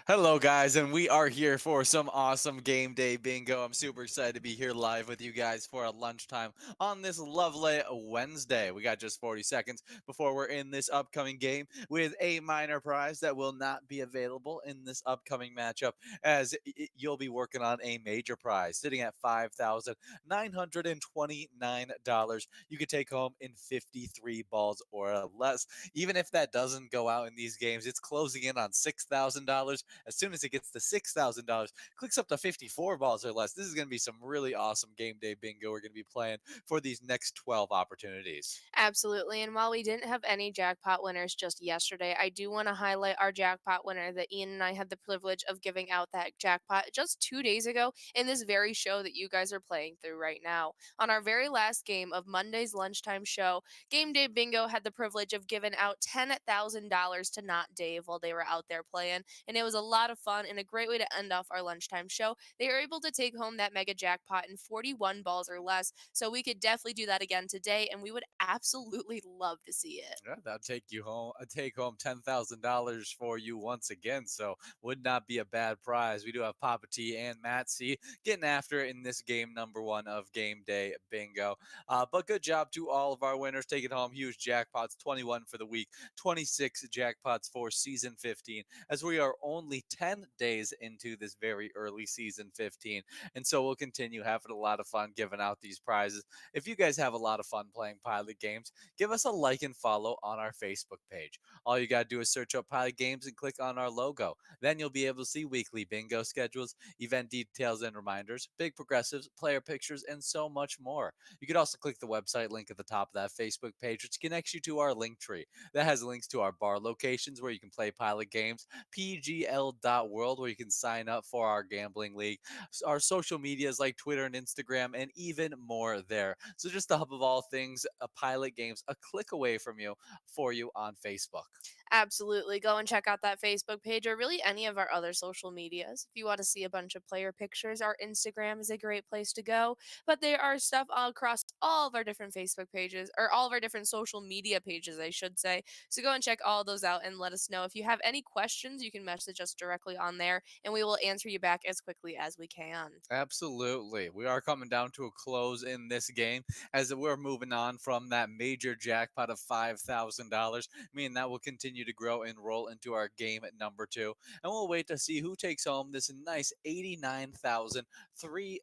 Hello, guys, and we are here for some awesome game day bingo. I'm super excited to be here live with you guys for a lunchtime on this lovely Wednesday. We got just 40 seconds before we're in this upcoming game with a minor prize that will not be available in this upcoming matchup, as you'll be working on a major prize sitting at $5,929. You could take home in 53 balls or less. Even if that doesn't go out in these games, it's closing in on $6,000. As soon as it gets to $6,000, clicks up to 54 balls or less. This is going to be some really awesome game day bingo we're going to be playing for these next 12 opportunities. Absolutely. And while we didn't have any jackpot winners just yesterday, I do want to highlight our jackpot winner that Ian and I had the privilege of giving out that jackpot just 2 days ago in this very show that you guys are playing through right now. On our very last game of Monday's lunchtime show, Game Day Bingo had the privilege of giving out $10,000 to Not Dave while they were out there playing. And it was a lot of fun and a great way to end off our lunchtime show. They were able to take home that mega jackpot in 41 balls or less. So we could definitely do that again today, and we would absolutely love to see it. Yeah, that'll take you home, take home $10,000 for you once again. So would not be a bad prize. We do have Papa T and Matt C getting after it in this game number one of Game Day Bingo. But good job to all of our winners taking home huge jackpots. 21 for the week, 26 jackpots for season 15, as we are only 10 days into this very early season 15. And so we'll continue having a lot of fun giving out these prizes. If you guys have a lot of fun playing Pilot Games, give us a like and follow on our Facebook page. All you got to do is search up Pilot Games and click on our logo. Then you'll be able to see weekly bingo schedules, event details and reminders, big progressives, player pictures, and so much more. You could also click the website link at the top of that Facebook page, which connects you to our link tree. That has links to our bar locations where you can play Pilot Games, pgl.world, where you can sign up for our gambling league, our social medias like Twitter and Instagram, and even more there. So just the hub of all things, a Pilot Games, a click away from you for you on Facebook. Absolutely. Go and check out that Facebook page or really any of our other social medias. If you want to see a bunch of player pictures, our Instagram is a great place to go. But there are stuff all across all of our different Facebook pages, or all of our different social media pages, I should say. So go and check all those out and let us know. If you have any questions, you can message us directly on there and we will answer you back as quickly as we can. Absolutely. We are coming down to a close in this game as we're moving on from that major jackpot of $5,000. Meaning that will continue to grow and roll into our game at number two. And we'll wait to see who takes home this nice 89.30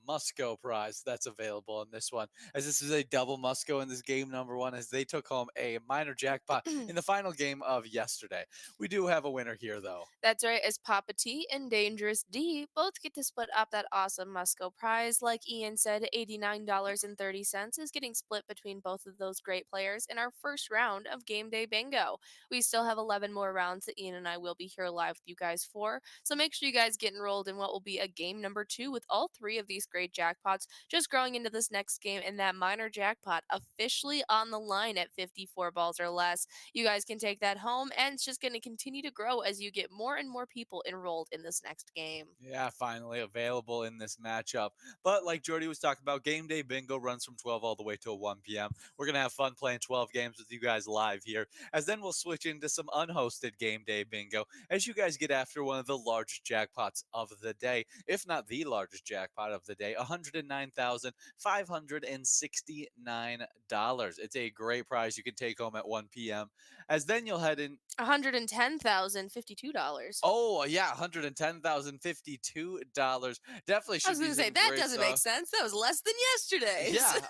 Musco prize that's available in this one, as this is a double Musco in this game number one, as they took home a minor jackpot in the final game of yesterday. We do have a winner here, though. That's right, as Papa T and Dangerous D both get to split up that awesome Musco prize. Like Ian said, $89.30 is getting split between both of those great players in our first round of Game Day Bingo. We still have 11 more rounds that Ian and I will be here live with you guys for, so make sure you guys get enrolled in what will be a game number two with all three of these great jackpots just growing into this next game, and that minor jackpot officially on the line at 54 balls or less. You guys can take that home, and it's just going to continue to grow as you get more and more people enrolled in this next game. Yeah, finally available in this matchup. But like Jordy was talking about, Game Day Bingo runs from 12 all the way till 1 p.m. We're going to have fun playing 12 games with you guys live here, as then we'll switch into some unhosted Game Day Bingo as you guys get after one of the largest jackpots of the day, if not the largest jackpot of the day, $109,569. It's a great prize you can take home at 1 p.m. as then you'll head in. $110,052. Oh, yeah, $110,052. Definitely I should was be going to say, some that great doesn't make stuff. sense. That was less than yesterday's. Yeah,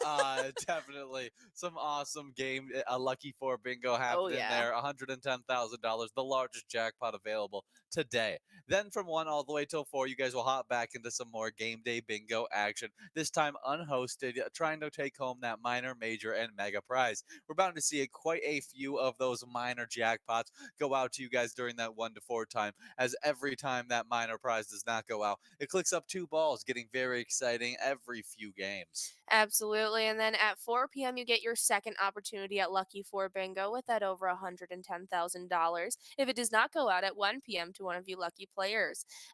definitely some awesome game. A lucky four bingo Oh, happening yeah. there. $110,000, the largest jackpot available today. Then Then from 1 all the way till 4, you guys will hop back into some more game day bingo action, this time unhosted, trying to take home that minor, major, and mega prize. We're bound to see quite a few of those minor jackpots go out to you guys during that 1 to 4 time, as every time that minor prize does not go out, it clicks up 2 balls, getting very exciting every few games. Absolutely. And then at 4 p.m., you get your second opportunity at Lucky 4 Bingo with that over $110,000 if it does not go out at 1 p.m. to one of you lucky players.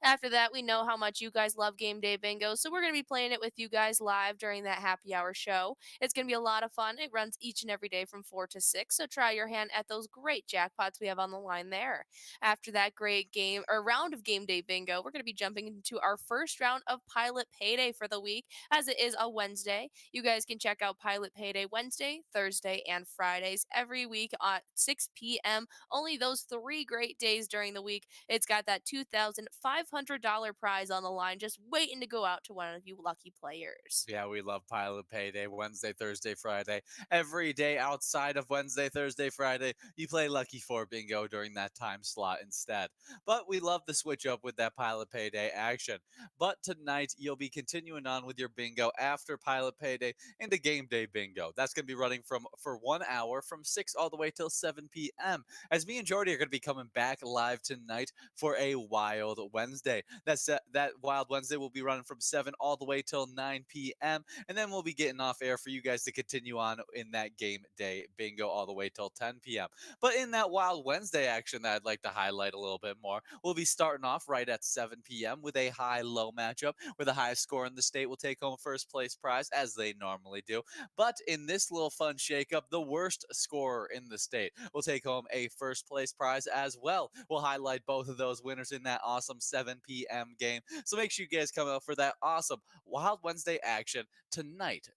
After that, we know how much you guys love Game Day Bingo, so we're going to be playing it with you guys live during that happy hour show. It's going to be a lot of fun. It runs each and every day from 4 to 6, so try your hand at those great jackpots we have on the line there. After that great game or round of Game Day Bingo, we're going to be jumping into our first round of Pilot Payday for the week, as it is a Wednesday. You guys can check out Pilot Payday Wednesday, Thursday, and Fridays every week at 6 p.m. Only those 3 great days during the week. It's got that $2,500 prize on the line, just waiting to go out to one of you lucky players. Yeah, we love Pilot Payday Wednesday, Thursday, Friday. Every day outside of Wednesday, Thursday, Friday, you play Lucky 4 Bingo during that time slot instead. But we love the switch up with that Pilot Payday action. But tonight, you'll be continuing on with your bingo after Pilot Payday into Game Day Bingo. That's going to be running for 1 hour from 6 all the way till 7 p.m. As me and Jordy are going to be coming back live tonight for a Wild Wednesday. That Wild Wednesday will be running from 7 all the way till 9 p.m. And then we'll be getting off air for you guys to continue on in that Game Day Bingo all the way till 10 p.m. But in that Wild Wednesday action that I'd like to highlight a little bit more, we'll be starting off right at 7 p.m. with a high-low matchup where the highest score in the state will take home first place prize, as they normally do. But in this little fun shakeup, the worst scorer in the state will take home a first place prize as well. We'll highlight both of those winners in that awesome 7 p.m. game. So make sure you guys come out for that awesome Wild Wednesday action tonight.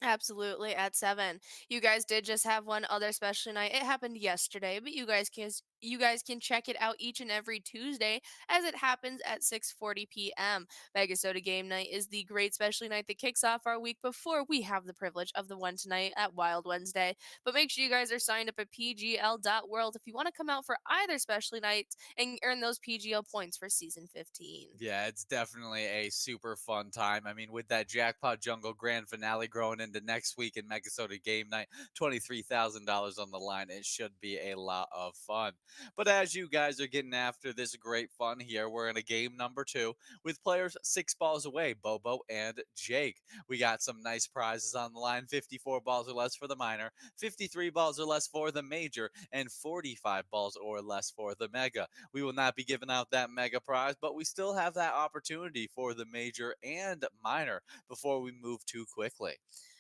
Absolutely, at 7. You guys did just have one other special night. It happened yesterday, but you guys can check it out each and every Tuesday as it happens at 6:40 p.m. MegaSota Game Night is the great special night that kicks off our week before we have the privilege of the one tonight at Wild Wednesday. But make sure you guys are signed up at pgl.world if you want to come out for either special nights and earn those PGL points for season 15. Yeah, it's definitely a super fun time. I mean, with that Jackpot Jungle grand finale growing into next week in Megasota Game Night, $23,000 on the line, it should be a lot of fun. But as you guys are getting after this great fun here, we're in a game number 2 with players 6 balls away, Bobo and Jake. We got some nice prizes on the line, 54 balls or less for the minor, 53 balls or less for the major, and 45 balls or less for the mega. We will not be giving out that mega prize, but we still have that opportunity for the major and minor before we move too quickly.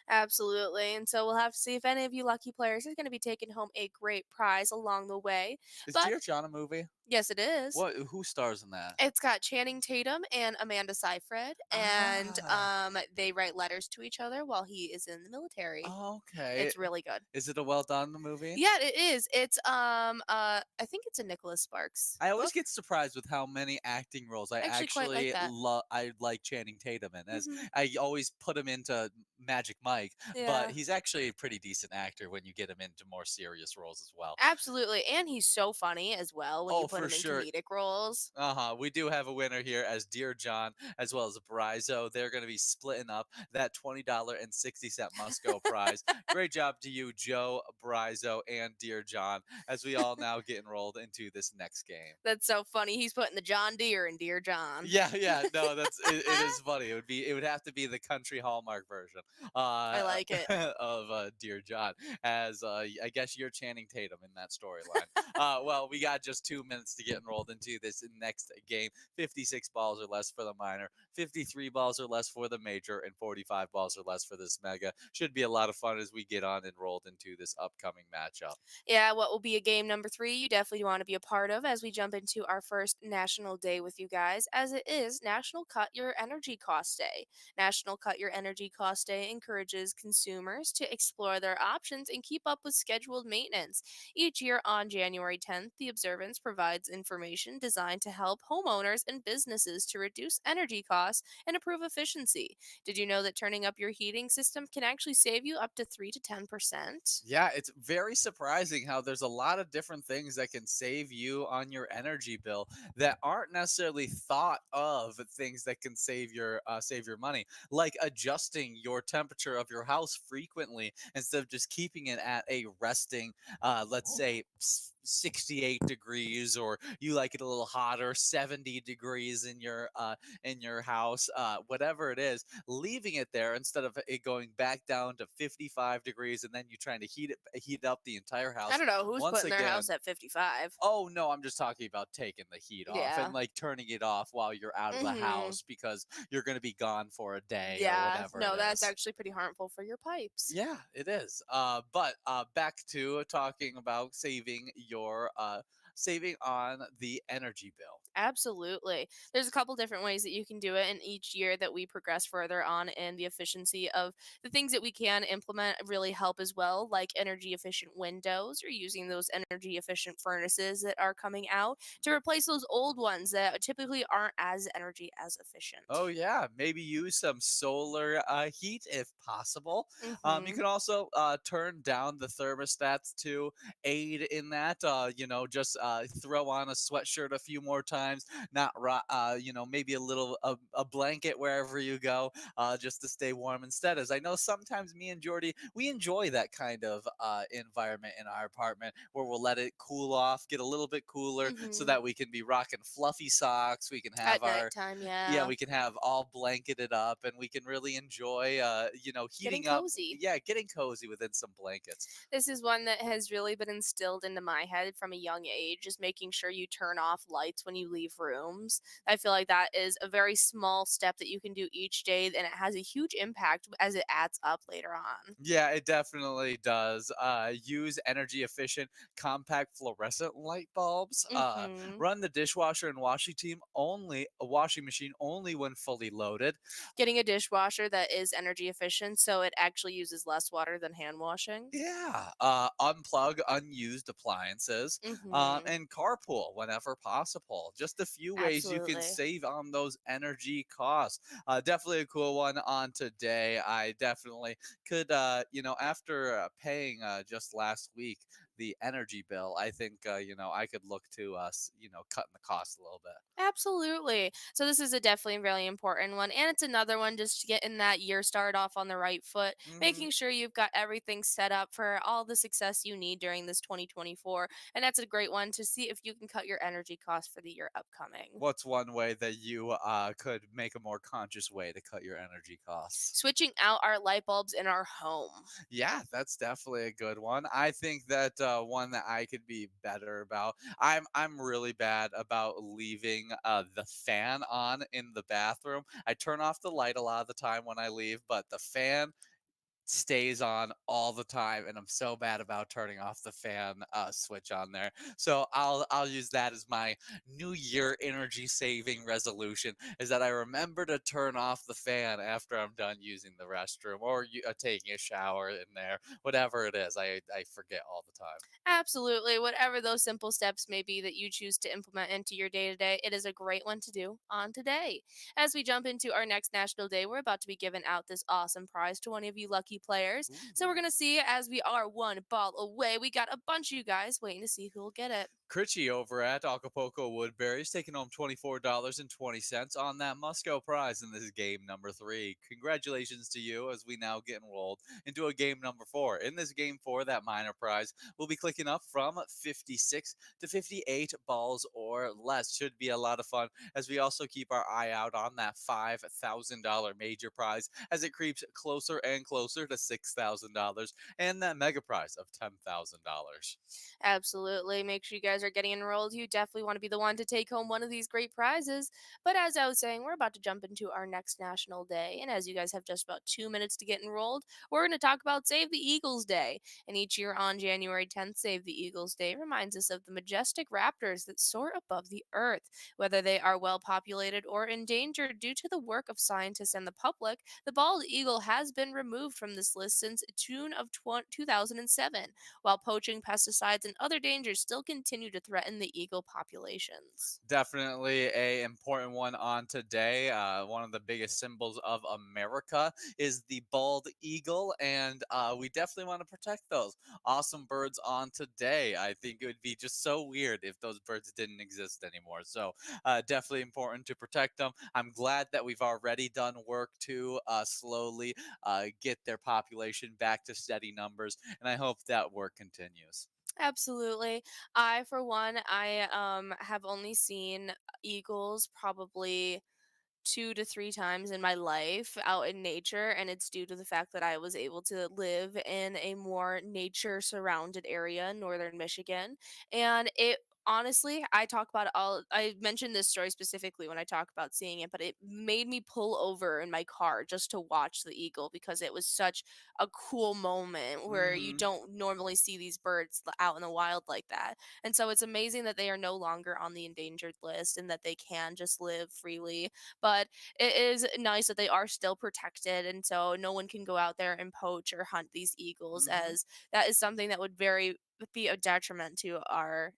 Absolutely. And so we'll have to see if any of you lucky players is going to be taking home a great prize along the way. Is But Dear John a movie? yes, it is. What? Who stars in that? It's got Channing Tatum and Amanda Seyfried, and Ah, they write letters to each other while he is in the military. okay. It's really good. Is it a well done movie? Yeah, it is. It's I think it's a Nicholas Sparks I always book. get surprised with how many acting roles I I actually quite like actually that. love. I like Channing Tatum in, as Hmm. I always put him into Magic Mike, but Yeah. he's actually a pretty decent actor when you get him into more serious roles as well. Absolutely. And he's so funny as well when you Oh, put for him in sure. comedic roles. We do have a winner here as Dear John as well as Brizo. They're going to be splitting up that $20.60 Musco prize. Great job to you, Joe, Brizo, and Dear John, as we all now get enrolled into this next game. That's so funny. He's putting the John Deere in Dear John. Yeah, yeah, no, it is funny. It would have to be the country Hallmark version I like it. of Dear John, as I guess you're Channing Tatum in that storyline. Well, we got just 2 minutes to get enrolled into this next game. 56 balls or less for the minor, 53 balls or less for the major, and 45 balls or less for this mega. Should be a lot of fun as we get on enrolled into this upcoming matchup. Yeah, what will be a game number 3 you definitely want to be a part of as we jump into our first national day with you guys, as it is National Cut Your Energy Cost Day. National Cut Your Energy Cost Day encourages consumers to explore their options and keep up with scheduled maintenance. Each year on January 10th, the observance provides provides information designed to help homeowners and businesses to reduce energy costs and improve efficiency. Did you know that turning up your heating system can actually save you up to 3 to 10%? Yeah, it's very surprising how there's a lot of different things that can save you on your energy bill that aren't necessarily thought of things that can save your money, like adjusting your temperature of your house frequently instead of just keeping it at a resting, let's say 68 degrees, or you like it a little hotter, 70 degrees in your house, whatever it is, leaving it there instead of it going back down to 55 degrees and then you trying to heat up the entire I house don't know who's once putting their house again. at 55. Oh no, I'm just talking about taking the heat off and Yeah. like turning it off while you're out of the Mhm. house because you're going to be gone for a day or Yeah. whatever it No, that's is. actually pretty harmful for your pipes. Yeah, it is. But back to talking about saving on the energy bill. Absolutely. There's a couple different ways that you can do it, and each year that we progress further on in the efficiency of the things that we can implement really help as well, like energy efficient windows or using those energy efficient furnaces that are coming out to replace those old ones that typically aren't as energy as efficient. Oh yeah, maybe use some solar heat if possible. You Mhm. can also turn down the thermostats to aid in that. Just throw on a sweatshirt a few more times. Not maybe a blanket wherever you go, just to stay warm instead. As I know, sometimes me and Jordy we enjoy that kind of environment in our apartment where we'll let it cool off, get a little bit cooler, so Mhm. that we can be rocking fluffy socks. We can have At our nighttime, yeah, yeah. we can have all blanketed up and we can really enjoy, Getting heating up. cozy. Yeah, getting cozy within some blankets. This is one that has really been instilled into my head from a young age, is making sure you turn off lights when you leave rooms. I feel like that is a very small step that you can do each day, and it has a huge impact as it adds up later on. Yeah, it definitely does. Use energy efficient compact fluorescent light bulbs. Mhm. Run the dishwasher and washing machine only when fully loaded. Getting a dishwasher that is energy efficient so it actually uses less water than hand washing. Yeah, unplug unused appliances, Mhm. and carpool whenever possible. Just a few ways you can Absolutely. save on those energy costs. Definitely a cool one on today. I definitely could, after paying just last week the energy bill, I think, I could look to us, cutting the cost a little bit. Absolutely. So this is a definitely really important one, and it's another one just to getting that year started off on the right foot, Hmm. making sure you've got everything set up for all the success you need during this 2024. And that's a great one to see if you can cut your energy costs for the year upcoming. What's one way that you could make a more conscious way to cut your energy costs? Switching out our light bulbs in our home. Yeah, that's definitely a good one. I think that one that I could be better about. I'm really bad about leaving the fan on in the bathroom. I turn off the light a lot of the time when I leave, but the fan stays on all the time, and I'm so bad about turning off the fan switch on there. So I'll use that as my New Year energy saving resolution, is that I remember to turn off the fan after I'm done using the restroom or taking a shower in there, whatever it is. I forget all the time. Absolutely. Whatever those simple steps may be that you choose to implement into your day to day, it is a great one to do on today. As we jump into our next National Day, we're about to be giving out this awesome prize to one of you lucky players. So we're Ooh. going to see as we are one ball away. We got a bunch of you guys waiting to see who will get it. Critchy over at Acapulco Woodbury's taking home $24.20 on that Musco prize in this game number three. Congratulations to you as we now get enrolled into a game number four. In this game four, that minor prize will be clicking up from 56 to 58 balls or less. Should be a lot of fun as we also keep our eye out on that $5,000 major prize as it creeps closer and closer to $6,000 and that mega prize of $10,000. Absolutely. Make sure you guys are getting enrolled. You definitely want to be the one to take home one of these great prizes. But as I was saying, we're about to jump into our next National Day. And as you guys have just about 2 minutes to get enrolled, we're going to talk about Save the Eagles Day. And each year on January 10th, Save the Eagles Day reminds us of the majestic raptors that soar above the earth. Whether they are well populated or endangered due to the work of scientists and the public, the bald eagle has been removed from from this list since June of 2007, while poaching, pesticides, and other dangers still continue to threaten the eagle populations. Definitely a important one on today. One of the biggest symbols of America is the bald eagle, and we definitely want to protect those awesome birds on today. I think it would be just so weird if those birds didn't exist anymore. So definitely important to protect them. I'm glad that we've already done work to slowly get their population back to steady numbers, and I hope that work continues. Absolutely. I, for one, I have only seen eagles probably 2 to 3 times in my life out in nature, and it's due to the fact that I was able to live in a more nature surrounded area in northern Michigan, and it honestly, I mentioned this story specifically when I talk about seeing it, but it made me pull over in my car just to watch the eagle because it was such a cool moment where you Hmm. don't normally see these birds out in the wild like that. And so it's amazing that they are no longer on the endangered list and that they can just live freely, but it is nice that they are still protected, and so no one can go out there and poach or hunt these eagles, Hmm. as that is something that would very be a detriment to our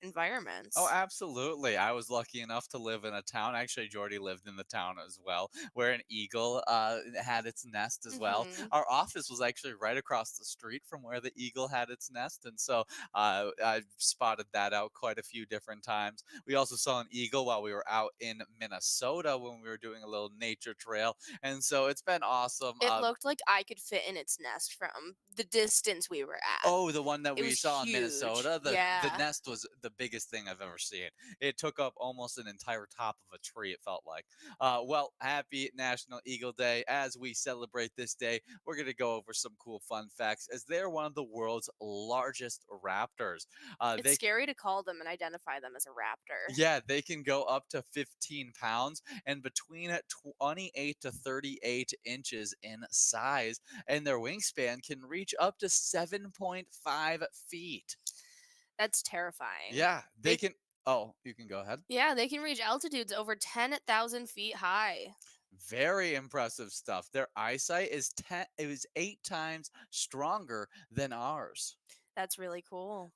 Oh, environments. absolutely. I was lucky enough to live in a town. Actually, Jordy lived in the town as well, where an eagle had its nest as well. Hmm. Our office was actually right across the street from where the eagle had its nest. And so I spotted that out quite a few different times. We also saw an eagle while we were out in Minnesota when we were doing a little nature trail. And so it's been awesome. It looked like I could fit in its nest from the distance we were at. Oh, the one that It we was saw in huge. Minnesota, the Yeah. nest was the biggest thing I've ever seen. It took up almost an entire top of a tree, it felt like. Well, happy National Eagle Day. As we celebrate this day, we're going to go over some cool fun facts as they're one of the world's largest raptors. It's They scary to call them and identify them as a raptor. Yeah, they can go up to 15 pounds and between 28 to 38 inches in size, and their wingspan can reach up to 7.5 feet. That's terrifying. Yeah, they They can. Oh, you can go ahead. Yeah, they can reach altitudes over 10,000 feet high. Very impressive stuff. Their eyesight is 8 times stronger than ours. That's really cool.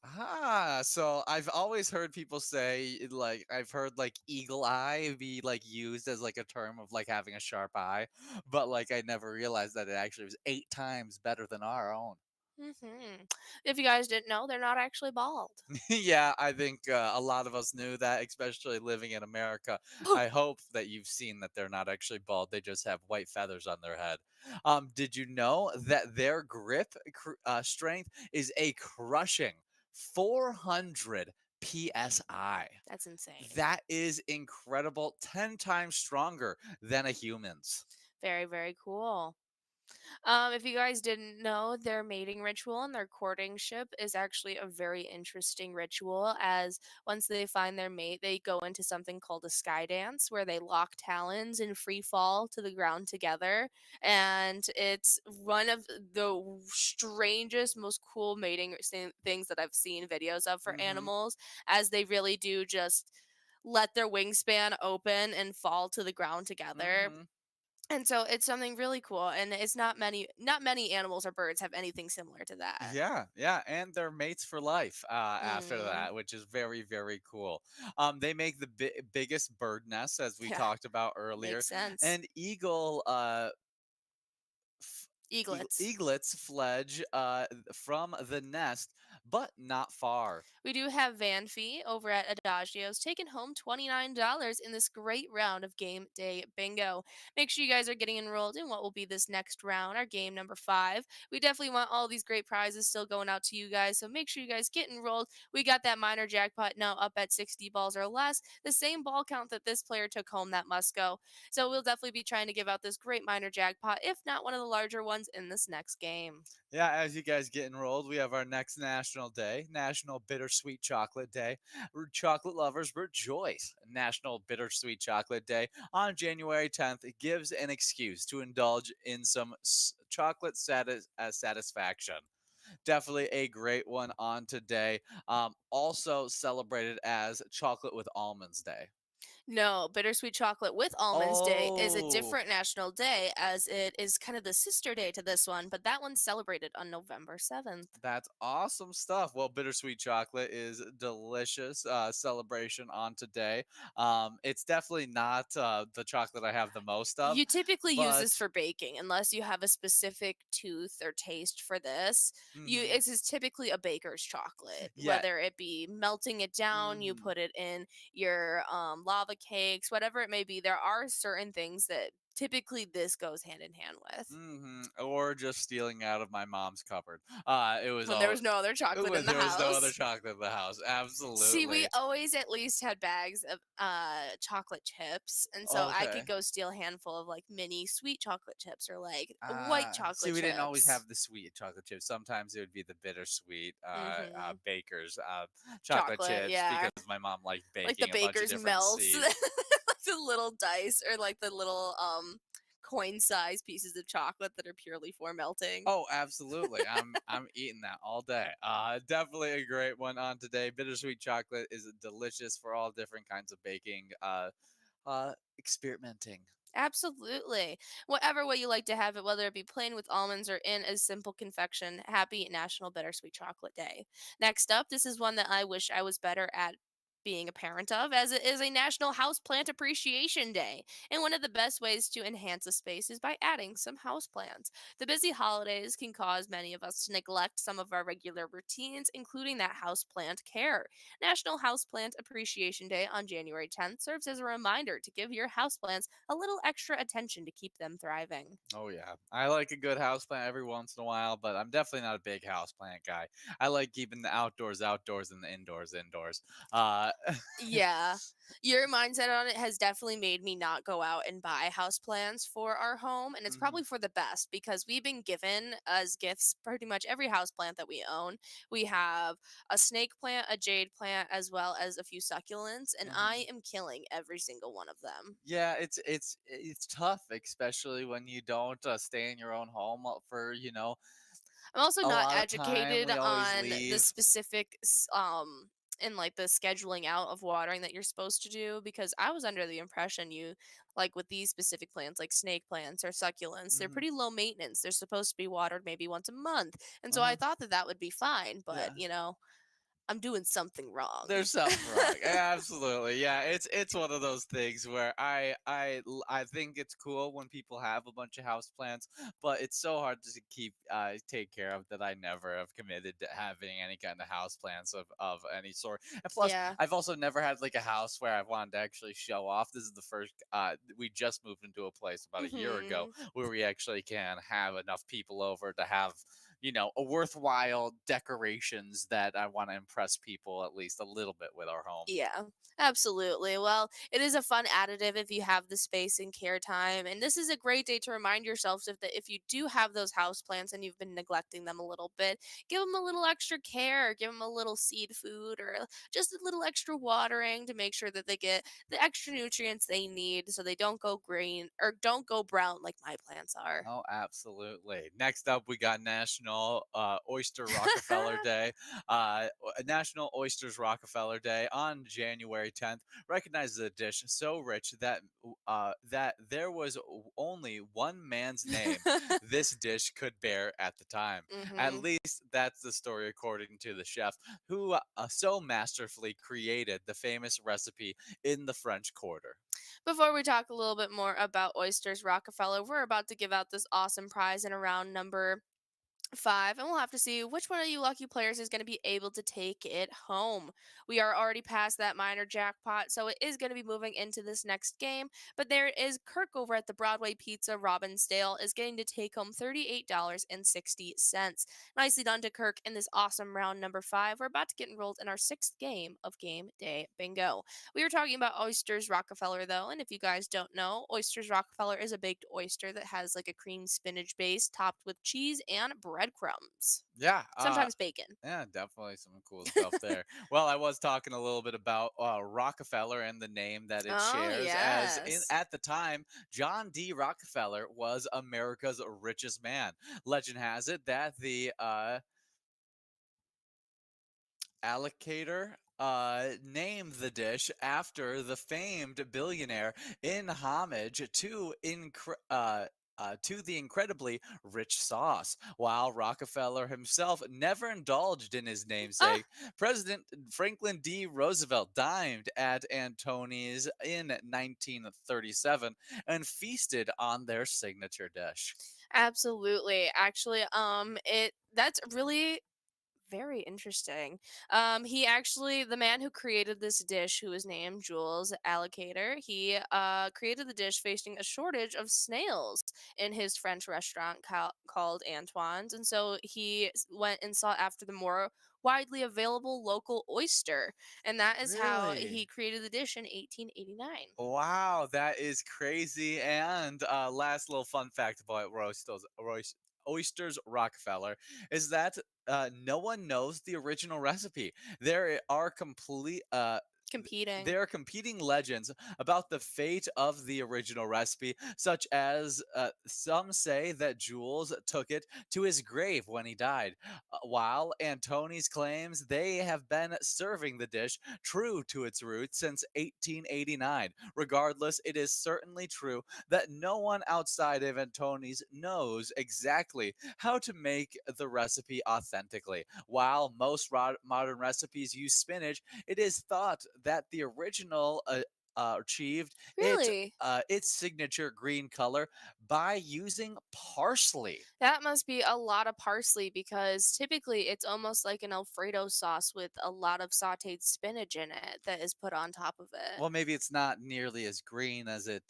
So I've always heard people say, like, I've heard like eagle eye be like used as like a term of like having a sharp eye, but like I never realized that it actually was 8 times better than our own. Mhm. If you guys didn't know, they're not actually bald. Yeah, I think a lot of us knew that, especially living in America. I hope that you've seen that they're not actually bald; they just have white feathers on their head. Did you know that their grip strength is a crushing 400 psi? That's insane. That is incredible. 10 times stronger than a human's. Very, very cool. If you guys didn't know, their mating ritual and their courtingship is actually a very interesting ritual. As once they find their mate, they go into something called a sky dance, where they lock talons and free fall to the ground together. And it's one of the strangest, most cool mating things that I've seen videos of for Hmm. animals, as they really do just let their wingspan open and fall to the ground together. Hmm. And so it's something really cool, and it's not many animals or birds have anything similar to that. Yeah, yeah, and they're mates for life after Mm, that, which is very, very cool. They make the biggest bird nests, as we yeah, talked about earlier, makes sense. and eagle f- Eaglets. eaglets fledge from the nest, but not far. We do have Van Fee over at Adagio's taking home $29 in this great round of game day bingo. Make sure you guys are getting enrolled in what will be this next round, our game number 5. We definitely want all these great prizes still going out to you guys, so make sure you guys get enrolled. We got that minor jackpot now up at 60 balls or less, the same ball count that this player took home that must go. So we'll definitely be trying to give out this great minor jackpot, if not one of the larger ones in this next game. Yeah, as you guys get enrolled, we have our next national day, National Bittersweet Chocolate Day. Chocolate lovers rejoice. National Bittersweet Chocolate Day on January 10th gives an excuse to indulge in some chocolate satisfaction. Definitely a great one on today. Also celebrated as Chocolate with Almonds Day. No, Bittersweet Chocolate with Almonds Day is a Oh, different national day as it is kind of the sister day to this one, but that one's celebrated on November 7th. that's awesome stuff. Well, bittersweet chocolate is delicious. Celebration on today. It's definitely not the chocolate I have the most of, You typically use but this for baking unless you have a specific tooth or taste for this. You mhm, This is typically a baker's chocolate, yeah. whether it be melting it down, you Mhm. put it in your lava cakes, whatever it may be. There are certain things that typically this goes hand in hand with. Or just stealing out of my mom's cupboard. It was When there all. was no other chocolate in the There was no other house. chocolate in the house. See, we Absolutely. always at least had bags of chocolate chips, and so I could Okay. go steal a handful of like mini sweet chocolate chips or like white See, chocolate we didn't always chips. have the sweet chocolate chips. Sometimes it would be the bittersweet Mhm. baker's chocolate Chocolate, chips yeah. because my mom liked Like the baking a bunch of baker's different melts, seeds. like the little dice or like the little coin-sized pieces of chocolate that are purely for melting. Oh, absolutely. I'm eating that all day. Definitely a great one on today. Bittersweet chocolate is delicious for all different kinds of baking. Experimenting. Absolutely. Whatever way you like to have it, whether it be plain with almonds or in a simple confection, happy National Bittersweet Chocolate Day. Next up, this is one that I wish I was better at being a parent of, as it is a National Houseplant Appreciation Day. And one of the best ways to enhance a space is by adding some houseplants. The busy holidays can cause many of us to neglect some of our regular routines, including that houseplant care. National Houseplant Appreciation Day on January 10th serves as a reminder to give your houseplants a little extra attention to keep them thriving. Oh yeah, I like a good house plant every once in a while, but I'm definitely not a big house plant guy. I like keeping the outdoors outdoors and the indoors indoors. Uh, Yeah. Your mindset on it has definitely made me not go out and buy houseplants for our home. And it's mhm, probably for the best because we've been given as gifts pretty much every houseplant that we own. We have a snake plant, a jade plant, as well as a few succulents. And mhm. I am killing every single one of them. Yeah, it's tough, especially when you don't stay in your own home for I'm also a not lot of time. educated We always on the leave. specific and like the scheduling out of watering that you're supposed to do because I was under the impression you like with these specific plants like snake plants or succulents, they're Hmm. pretty low maintenance. They're supposed to be watered maybe once a month. And so I Uh-huh. thought that that would be fine, but Yeah. I'm doing something wrong. There's something wrong. Absolutely. Yeah, it's one of those things where I think it's cool when people have a bunch of house plants, but it's so hard to keep take care of that I never have committed to having any kind of house plants of any sort. And plus, Yeah. I've also never had like a house where I've wanted to actually show off. This is the first we just moved into a place about a year ago Mhm. where we actually can have enough people over to have a worthwhile decorations that I want to impress people at least a little bit with our home. Yeah, absolutely. Well, it is a fun additive if you have the space and care time. And this is a great day to remind yourselves if you do have those house plants and you've been neglecting them a little bit, give them a little extra care, give them a little seed food or just a little extra watering to make sure that they get the extra nutrients they need so they don't go green or don't go brown like my plants are. Oh, absolutely. Next up, we got National Oyster Rockefeller Day. National Oysters Rockefeller Day on January 10th recognizes a dish so rich that there was only one man's name this dish could bear at the time. At Mhm. least that's the story according to the chef, who so masterfully created the famous recipe in the French Quarter. Before we talk a little bit more about Oysters Rockefeller, we're about to give out this awesome prize in a round number five, and we'll have to see which one of you lucky players is going to be able to take it home. We are already past that minor jackpot, so it is going to be moving into this next game. But there is Kirk over at the Broadway Pizza Robbinsdale is getting to take home $38.60. Nicely done to Kirk in this awesome round number five. We're about to get enrolled in our sixth game of Game Day Bingo. We were talking about Oysters Rockefeller, though, and if you guys don't know, Oysters Rockefeller is a baked oyster that has like a cream spinach base topped with cheese and breadcrumbs. Yeah, Sometimes bacon. yeah, definitely some cool stuff there. Well, I was talking a little bit about Rockefeller and the name that it Oh, shares, as yes. at the time, John D. Rockefeller was America's richest man. Legend has it that the allocator named the dish after the famed billionaire in homage to the incredibly rich sauce. While Rockefeller himself never indulged in his Ah, namesake, President Franklin D. Roosevelt dined at Antoni's in 1937 and feasted on their signature dish. absolutely. Actually, it that's really very interesting. He actually, the man who created this dish, who is named Jules Alligator, he created the dish facing a shortage of snails in his French restaurant called Antoine's, and so went and sought after the more widely available local oyster, and that is how Really? he created the dish in 1889. Wow, that is crazy. And last little fun fact about Oysters Rockefeller is that no one knows the original recipe. There are Competing. there are competing legends about the fate of the original recipe, such as some say that Jules took it to his grave when he died, while Antoni's claims they have been serving the dish true to its roots since 1889. Regardless, it is certainly true that no one outside of Antoni's knows exactly how to make the recipe authentically. While most modern recipes use spinach, it is thought that the original achieved Really? its signature green color by using parsley. That must be a lot of parsley because typically it's almost like an Alfredo sauce with a lot of sauteed spinach in it that is put on top of it. Well, maybe it's not nearly as green as it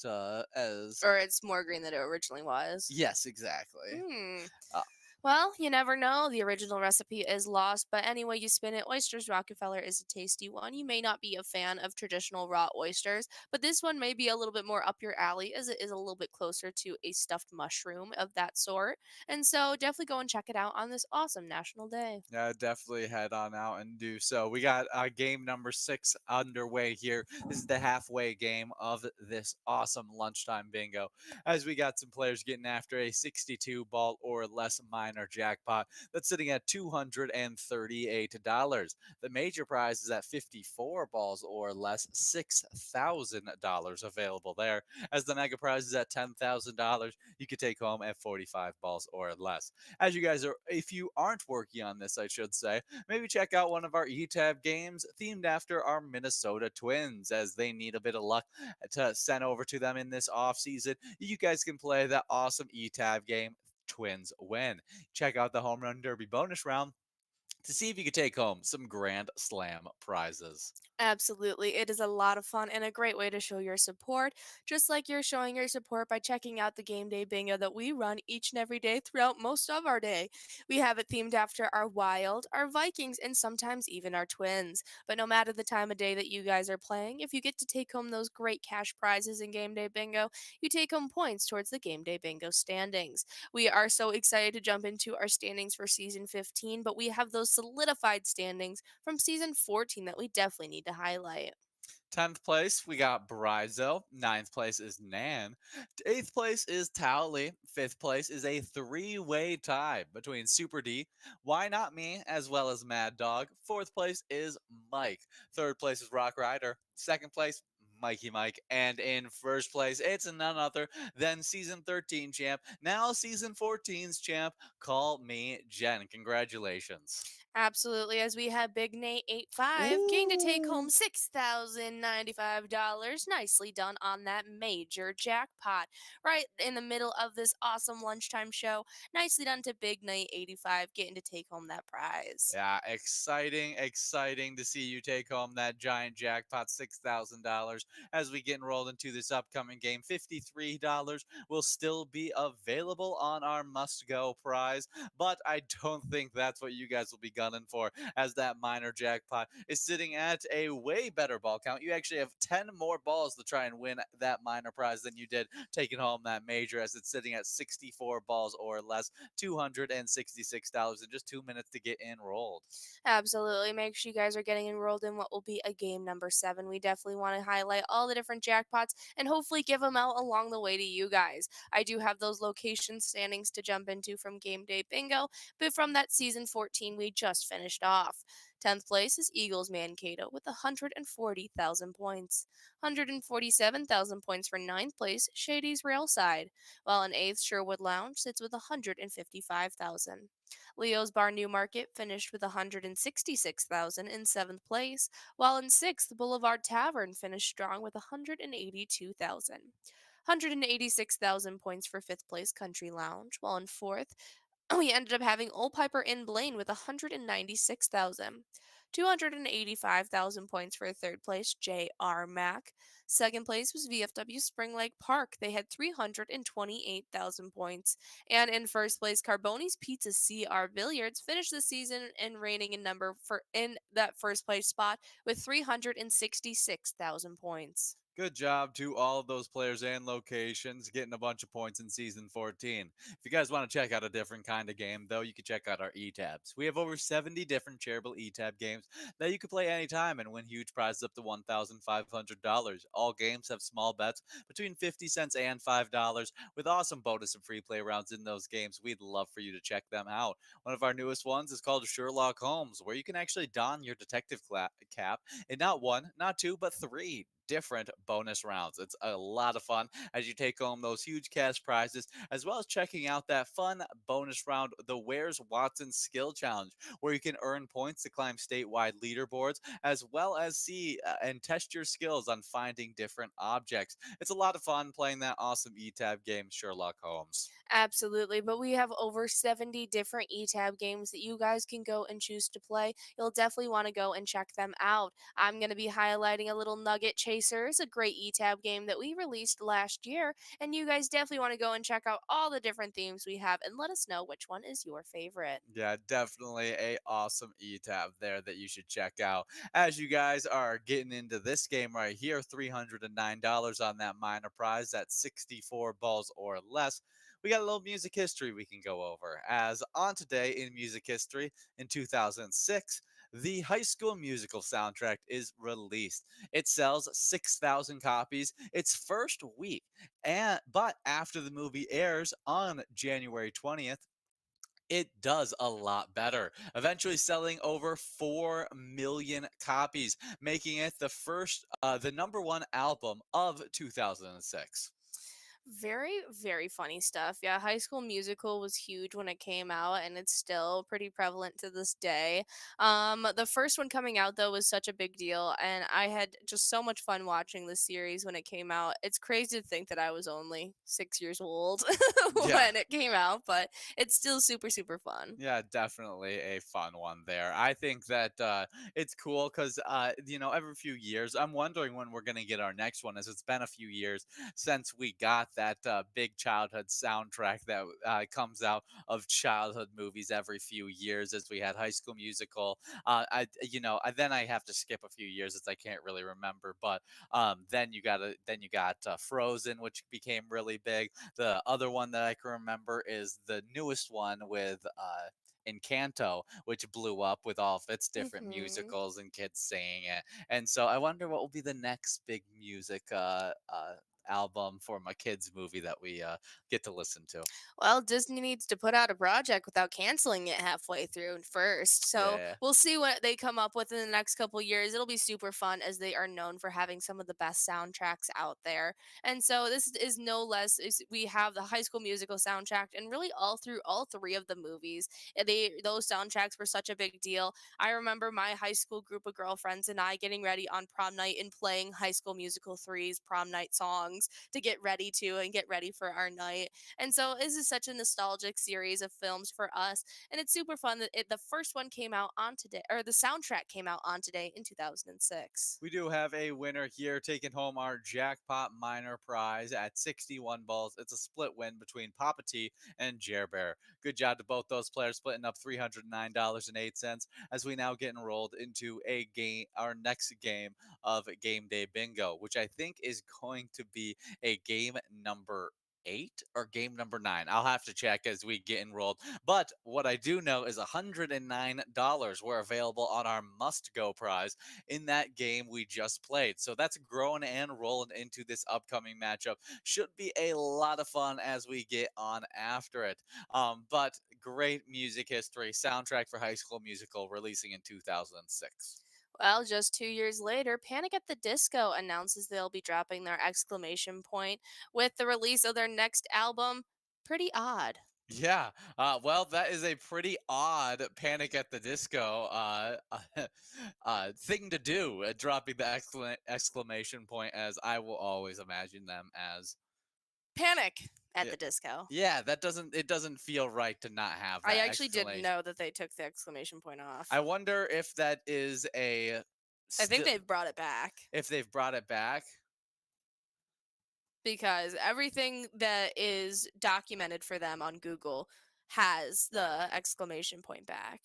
as. Or it's more green than it originally was. Yes, exactly. Hmm. Uh, Well, you never know. The original recipe is lost, but anyway you spin it, Oysters Rockefeller is a tasty one. You may not be a fan of traditional raw oysters, but this one may be a little bit more up your alley as it is a little bit closer to a stuffed mushroom of that sort. And so definitely go and check it out on this awesome National Day. Yeah, definitely head on out and do so. We got game number 6 underway here. This is the halfway game of this awesome lunchtime bingo. As we got some players getting after a 62 ball or less minor jackpot that's sitting at $238. The major prize is at 54 balls or less, $6,000 available there. As the mega prize is at $10,000, you could take home at 45 balls or less. As you guys are, if you aren't working on this, I should say, maybe check out one of our ETAB games themed after our Minnesota Twins, as they need a bit of luck to send over to them in this off season. You guys can play that awesome ETAB game, Twins Win. Check out the Home Run Derby bonus round to see if you could take home some Grand Slam prizes. Absolutely. It is a lot of fun and a great way to show your support, just like you're showing your support by checking out the game day bingo that we run each and every day throughout most of our day. We have it themed after our Wild, our Vikings, and sometimes even our Twins. But no matter the time of day that you guys are playing, if you get to take home those great cash prizes in game day bingo, you take home points towards the game day bingo standings. We are so excited to jump into our standings for season 15, but we have those solidified standings from season 14 that we definitely need to highlight. 10th place, we got Brizo. Ninth place is Nan. Eighth place is Towley. Fifth place is a three-way tie between Super D, Why Not Me, as well as Mad Dog. Fourth place is Mike. Third place is Rock Rider. Second place, Mikey Mike. And in first place, it's none other than season 13 champ, now season 14's champ. Call me Jen. Congratulations. Absolutely, as we have Big Nate 85 getting to take home Ooh. $6,095. Nicely done on that major jackpot. Right in the middle of this awesome lunchtime show. Nicely done to Big Nate 85 getting to take home that prize. Yeah, exciting, exciting to see you take home that giant jackpot, $6,000. As we get enrolled into this upcoming game, $53 will still be available on our must go prize. But I don't think that's what you guys will be gunning for, as that minor jackpot is sitting at a way better ball count. You actually have 10 more balls to try and win that minor prize than you did taking home that major, as it's sitting at 64 balls or less, $266 in just 2 minutes to get enrolled. Absolutely. Make sure you guys are getting enrolled in what will be a game number 7. We definitely want to highlight all the different jackpots and hopefully give them out along the way to you guys. I do have those location standings to jump into from Game Day Bingo, but from that season 14 we just finished off. 10th place is Eagles Mankato with 140,000 points. 147,000 points for ninth place, Shady's Railside, while in 8th, Sherwood Lounge sits with 155,000. Leo's Bar Newmarket finished with 166,000 in 7th place, while in 6th, Boulevard Tavern finished strong with 182,000. 186,000 points for 5th place Country Lounge, while in 4th, we ended up having Old Piper in Blaine with 196,000. 285,000 points for third place, J.R. Mack. Second place was VFW Spring Lake Park. They had 328,000 points. And in first place, Carboni's Pizza CR Billiards finished the season and reigning in number for in that first place spot with 366,000 points. Good job to all of those players and locations getting a bunch of points in season 14. If you guys want to check out a different kind of game, though, you can check out our e-tabs. We have over 70 different charitable e-tab games that you can play anytime and win huge prizes up to $1,500. All games have small bets between 50 cents and $5 with awesome bonus and free play rounds in those games. We'd love for you to check them out. One of our newest ones is called Sherlock Holmes, where you can actually don your detective cap in not one, not two, but three different bonus rounds. It's a lot of fun as you take home those huge cash prizes, as well as checking out that fun bonus round, the Where's Watson Skill Challenge, where you can earn points to climb statewide leaderboards, as well as see and test your skills on finding different objects. It's a lot of fun playing that awesome ETAB game, Sherlock Holmes. Absolutely, but we have over 70 different eTab games that you guys can go and choose to play. You'll definitely want to go and check them out. I'm going to be highlighting a little Nugget Chasers, a great eTab game that we released last year, and you guys definitely want to go and check out all the different themes we have and let us know which one is your favorite. Yeah, definitely a awesome e-tab there that you should check out. As you guys are getting into this game right here, $309 on that minor prize, that's 64 balls or less. We got a little music history we can go over. As on today in music history, in 2006, the High School Musical soundtrack is released. It sells 6,000 copies its first week, but after the movie airs on January 20th, it does a lot better, eventually selling over 4 million copies, making it the number one album of 2006. Very, very funny stuff. Yeah, High School Musical was huge when it came out, and it's still pretty prevalent to this day. The first one coming out though was such a big deal, and I had just so much fun watching the series when it came out. It's crazy to think that I was only 6 years old Yeah. when it came out, but it's still super, super fun. Yeah, definitely a fun one there. I think that it's cool because, every few years, I'm wondering when we're going to get our next one, as it's been a few years since we got that big childhood soundtrack that comes out of childhood movies every few years, as we had High School Musical. Then I have to skip a few years as I can't really remember. But then you got Frozen, which became really big. The other one that I can remember is the newest one with Encanto, which blew up with all of its different Hmm. musicals and kids singing it. And so I wonder what will be the next big music album for my kids movie that we get to listen to. Well, Disney needs to put out a project without canceling it halfway through first. So Yeah. we'll see what they come up with in the next couple years. It'll be super fun as they are known for having some of the best soundtracks out there. And so this is no less is we have the High School Musical soundtrack and really all through all three of the movies. Those soundtracks were such a big deal. I remember my high school group of girlfriends and I getting ready on prom night and playing High School Musical three's prom night songs to get ready to and get ready for our night. And so this is such a nostalgic series of films for us. And it's super fun that the first one came out on today, or the soundtrack came out on today in 2006. We do have a winner here taking home our jackpot minor prize at 61 balls. It's a split win between Papa T and Jer Bear. Good job to both those players splitting up $309.08 as we now get enrolled into our next game of Game Day Bingo, which I think is going to be a game number 8 or game number 9. I'll have to check as we get enrolled. But what I do know is $109 were available on our must go prize in that game we just played. So that's growing and rolling into this upcoming matchup. Should be a lot of fun as we get on after it. But great music history, soundtrack for High School Musical releasing in 2006. Well, just 2 years later, Panic at the Disco announces they'll be dropping their exclamation point with the release of their next album. Pretty odd. Yeah, well, that is a pretty odd Panic at the Disco thing to do, dropping the exclamation point, as I will always imagine them as. Panic at Yeah, the Disco. yeah, it doesn't feel right to not have I that actually didn't exclamation. know that they took the exclamation point off. I wonder if that is a I think still they've brought it back if they've brought it back. because everything that is documented for them on Google has the exclamation point back.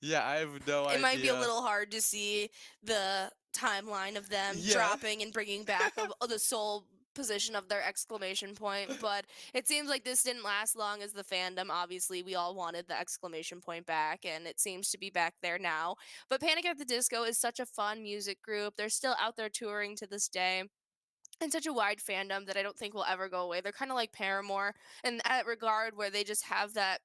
Yeah, I have no It might be a idea. little hard to see the timeline of them Yeah. dropping and bringing back of the sole position of their exclamation point, but it seems like this didn't last long as the fandom. Obviously, we all wanted the exclamation point back, and it seems to be back there now. But Panic at the Disco is such a fun music group. They're still out there touring to this day. And such a wide fandom that I don't think will ever go away. They're kind of like Paramore in that regard, where they just have that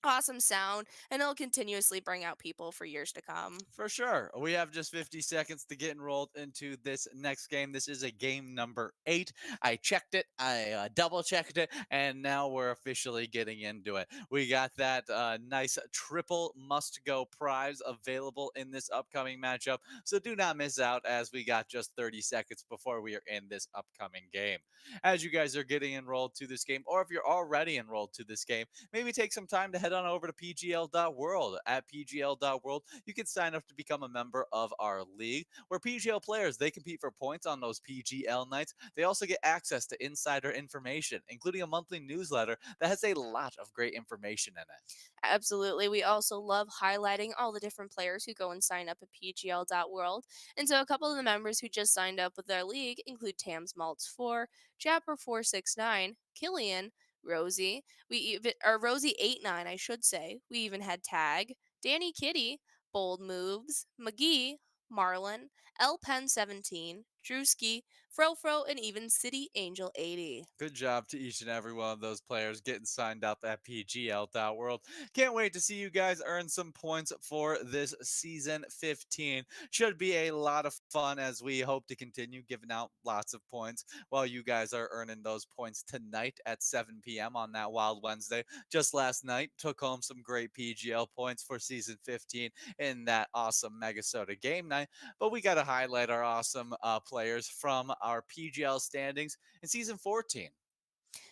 awesome sound, and it'll continuously bring out people for years to come. For sure. We have just 50 seconds to get enrolled into this next game. This is a game number 8. I checked it, I double checked it, and now we're officially getting into it. We got that nice triple must go prize available in this upcoming matchup. So do not miss out, as we got just 30 seconds before we are in this upcoming game. As you guys are getting enrolled to this game, or if you're already enrolled to this game, maybe take some time to head on over to pgl.world. At pgl.world, you can sign up to become a member of our league, where PGL players, they compete for points on those PGL nights. They also get access to insider information, including a monthly newsletter that has a lot of great information in it. Absolutely. We also love highlighting all the different players who go and sign up at pgl.world. And so a couple of the members who just signed up with their league include Tams Maltz 4, Japper469, Killian, Rosie, we even or Rosie89, I should say. We even had Tag, Danny Kitty, Bold Moves, McGee, Marlin, L Pen 17, Drewski, Frofro, and even City Angel 80. Good job to each and every one of those players getting signed up at PGL.world. Can't wait to see you guys earn some points for this season 15. Should be a lot of fun, as we hope to continue giving out lots of points while you guys are earning those points tonight at 7 p.m. on that Wild Wednesday. Just last night, took home some great PGL points for season 15 in that awesome MegaSota game night. But we got to highlight our awesome players from our PGL standings in season 14.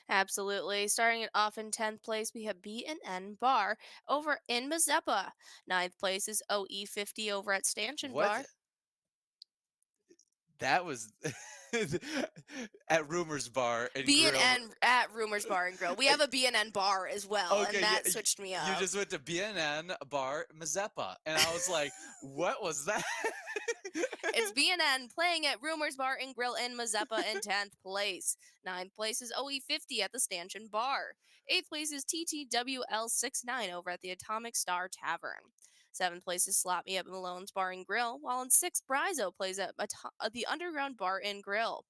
Absolutely. Starting it off in 10th place, we have B&N Bar over in Mazeppa. Ninth place is OE50 over at Stanchion What? Bar. That was at Rumors Bar and Grill. B&N at Rumors Bar and Grill. We have a B&N Bar as well, and Okay, yeah, that switched me you up. just went to BNN Bar Mazeppa, and I was like, "What was that?" It's B&N playing at Rumors Bar and Grill in Mazeppa in 10th place. Ninth place is OE50 at the Stanchion Bar. Eighth place is TTWL69 over at the Atomic Star Tavern. Seventh place is Slot Me Up Malone's Bar and Grill, while in sixth, Brizo plays at the Underground Bar and Grill.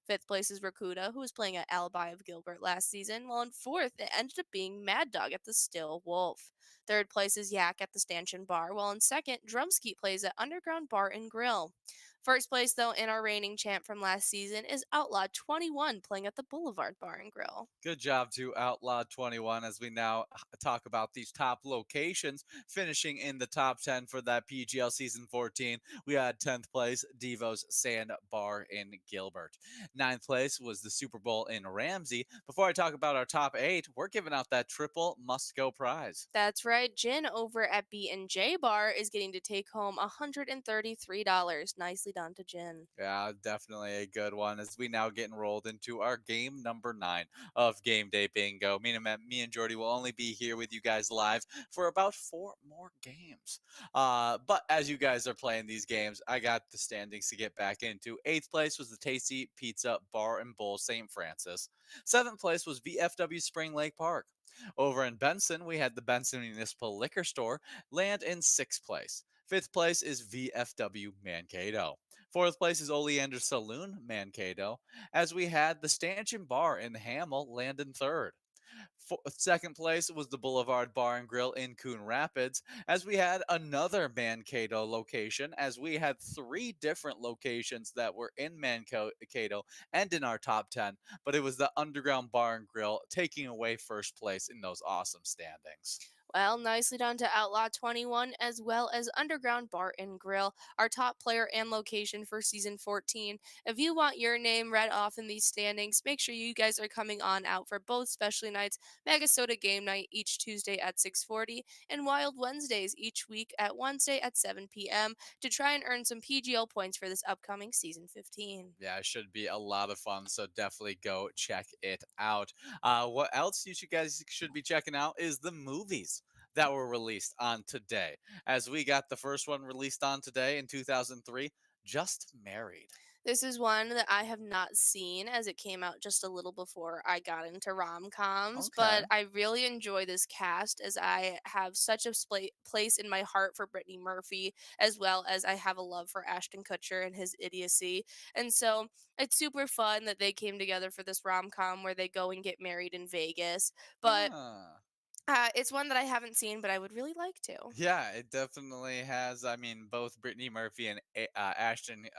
Fifth place is Rakuda, who was playing at Alibi of Gilbert last season, while in fourth, it ended up being Mad Dog at the Still Wolf. Third place is Yak at the Stanchion Bar, while in second, Drumskeet plays at Underground Bar and Grill. First place, though, in our reigning champ from last season is Outlaw 21 playing at the Boulevard Bar and Grill. Good job to Outlaw 21, as we now talk about these top locations finishing in the top 10 for that PGL season 14. We had 10th place, Devo's Sand Bar in Gilbert. Ninth place was the Super Bowl in Ramsey. Before I talk about our top 8, we're giving out that triple must go prize. That's right. Jin over at B&J Bar is getting to take home $133. Nicely done to Jin. Yeah, definitely a good one as we now get enrolled into our game number 9 of Game Day Bingo. Me and Jordy will only be here with you guys live for about 4 more games. But as you guys are playing these games, I got the standings to get back into. 8th place was the Tasty Pizza Bar and Bowl St. Francis. 7th place was VFW Spring Lake Park. Over in Benson, we had the Benson Municipal Liquor Store land in 6th place. 5th place is VFW Mankato. 4th place is Oleander Saloon, Mankato, as we had the Stanchion Bar in Hamel land in 3rd. 2nd place was the Boulevard Bar and Grill in Coon Rapids, as we had another Mankato location, as we had 3 different locations that were in Mankato and in our top 10, but it was the Underground Bar and Grill taking away first place in those awesome standings. Well, nicely done to Outlaw 21 as well as Underground Bar and Grill, our top player and location for season 14. If you want your name read off in these standings, make sure you guys are coming on out for both specialty nights, MegaSota game night each Tuesday at 6:40 and Wild Wednesdays each week at Wednesday at 7 p.m. to try and earn some PGL points for this upcoming season 15. Yeah, it should be a lot of fun. So definitely go check it out. What else you should guys should be checking out is the movies that were released on today. As we got the first one released on today in 2003, Just Married. This is one that I have not seen as it came out just a little before I got into rom-coms, Okay. but I really enjoy this cast as I have such a place in my heart for Brittany Murphy, as well as I have a love for Ashton Kutcher and his idiocy. And so it's super fun that they came together for this rom-com where they go and get married in Vegas. But Ah. it's one that I haven't seen, but I would really like to. Yeah, it definitely has. I mean, both Brittany Murphy and Ashton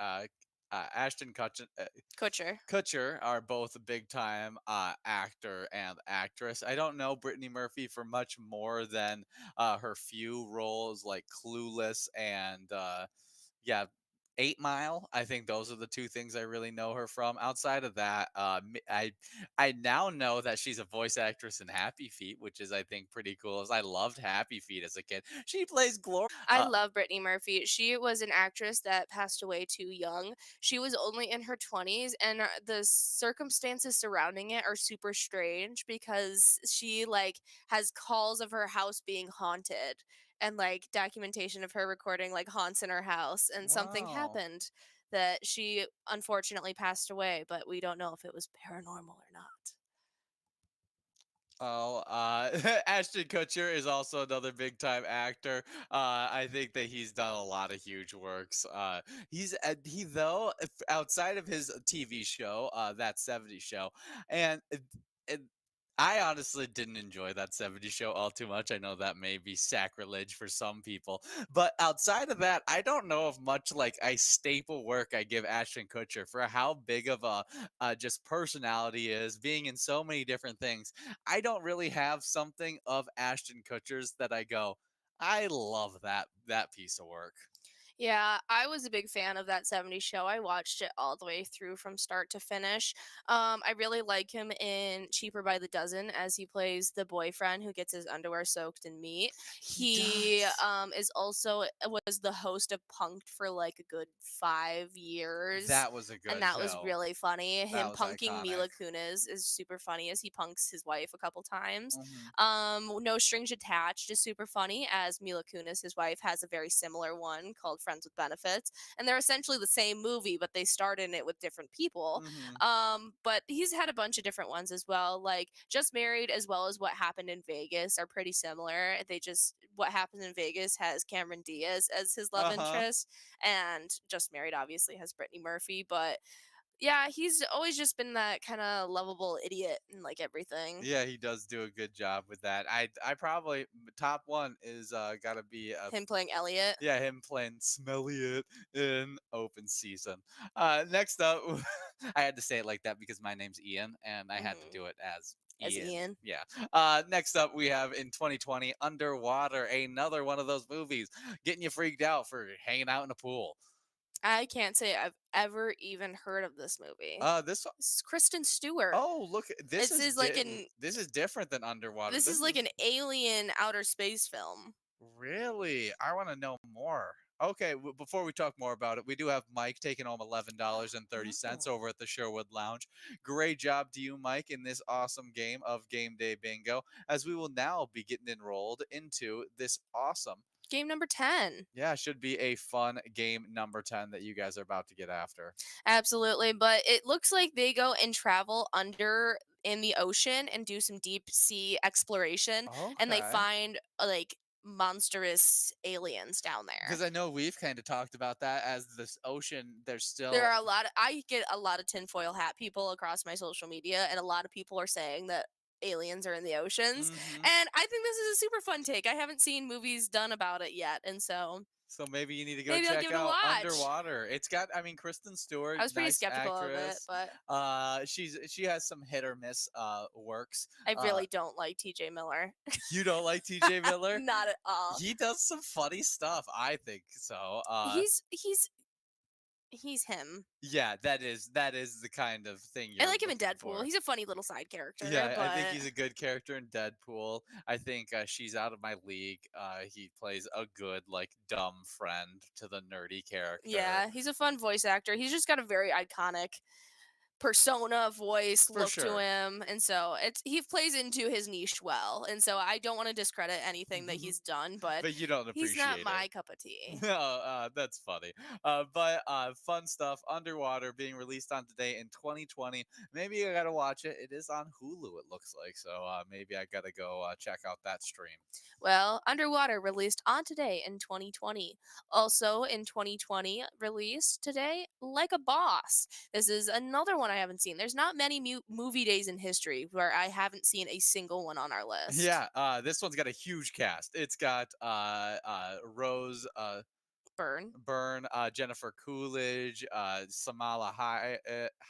Kutcher. Kutcher are both a big time actor and actress. I don't know Brittany Murphy for much more than her few roles like Clueless and yeah, 8 Mile. I think those are the 2 things I really know her from. Outside of that, I now know that she's a voice actress in Happy Feet, which is I think pretty cool. As I loved Happy Feet as a kid. She plays Gloria. I love Brittany Murphy. She was an actress that passed away too young. She was only in her 20s, and the circumstances surrounding it are super strange because she like has calls of her house being haunted and like documentation of her recording like haunts in her house, and something Wow. happened that she unfortunately passed away, but we don't know if it was paranormal or not. Oh, Ashton Kutcher is also another big time actor. I think that he's done a lot of huge works. He though outside of his TV show, that '70s show, and it, I honestly didn't enjoy that '70s show all too much. I know that may be sacrilege for some people, but outside of that, I don't know if much like a staple work I give Ashton Kutcher for how big of a just personality is, being in so many different things. I don't really have something of Ashton Kutcher's that I go, I love that piece of work. Yeah, I was a big fan of that '70s show. I watched it all the way through from start to finish. I really like him in Cheaper by the Dozen as he plays the boyfriend who gets his underwear soaked in meat. He He does. was the host of Punked for like a good 5 years. That was a And good that was show. really funny. That Him was punking iconic. Mila Kunis is super funny as he punks his wife a couple times. Hmm. No Strings Attached is super funny as Mila Kunis, his wife, has a very similar one called Friends with Benefits, and they're essentially the same movie, but they starred in it with different people. Hmm. But he's had a bunch of different ones as well, like Just Married as well as What Happened in Vegas are pretty similar. They just What Happens in Vegas has Cameron Diaz as his love Uh-huh. interest, and Just Married obviously has Brittany Murphy, but yeah, he's always just been that kind of lovable idiot in like everything. Yeah, he does do a good job with that. I probably top one is gotta be Him playing Elliot. yeah, him playing Smelliot in open season. Next up, I had to say it like that because my name's Ian and I had to Hmm. do it as As Ian. Ian. Yeah. Next up, we have in 2020 Underwater, another one of those movies getting you freaked out for hanging out in a pool. I can't say I've ever even heard of this movie. This This is Kristen Stewart. oh look, this is different than Underwater. This is This like is an alien outer space film. really I want to know more. Okay, before we talk more about it, we do have Mike taking home $11.30 Oh. over at the Sherwood Lounge. Great job to you, Mike, in this awesome game of Game Day Bingo, as we will now be getting enrolled into this awesome, Game number 10. yeah, should be a fun game number 10 that you guys are about to get after. Absolutely, but it looks like they go and travel under in the ocean and do some deep sea exploration, and they Okay. find like monstrous aliens down there. Because I know we've kind of talked about that as this ocean, there's There still. are a lot of I get a lot of tinfoil hat people across my social media, and a lot of people are saying that aliens are in the oceans. Hmm. And I think this is a super fun take. I haven't seen movies done about it yet, and so So maybe you need to go maybe I'll give check it a out watch. Underwater. It's got, I mean, Kristen Stewart, I was pretty nice skeptical of it, actress. but She has some hit or miss works. I Uh, really don't like TJ Miller. you don't like T.J. Miller? Not at all. He does some funny stuff, I think so. He's him. Yeah, that is the kind of thing I you're like him in looking Deadpool. for. He's a funny little side character, Yeah, I think but he's a good character in Deadpool. I think she's out of my league. He plays a good, like, dumb friend to the nerdy character. yeah, he's a fun voice actor. He's just got a very iconic persona, voice, For look to sure. him, and so it's he plays into his niche well. And so I don't want to discredit anything that he's done, but But you don't he's not appreciate it. my cup of tea. No, that's funny. But fun stuff. Underwater being released on today in 2020. Maybe I gotta watch it. It is on Hulu. It looks like so. Maybe I gotta go check out that stream. Well, Underwater released on today in 2020. Also in 2020 released today, Like a Boss. This is another one I haven't seen. There's not many movie days in history where I haven't seen a single one on our list. Yeah, this one's got a huge cast. It's got Rose Burn. Byrne, Jennifer Coolidge, Samala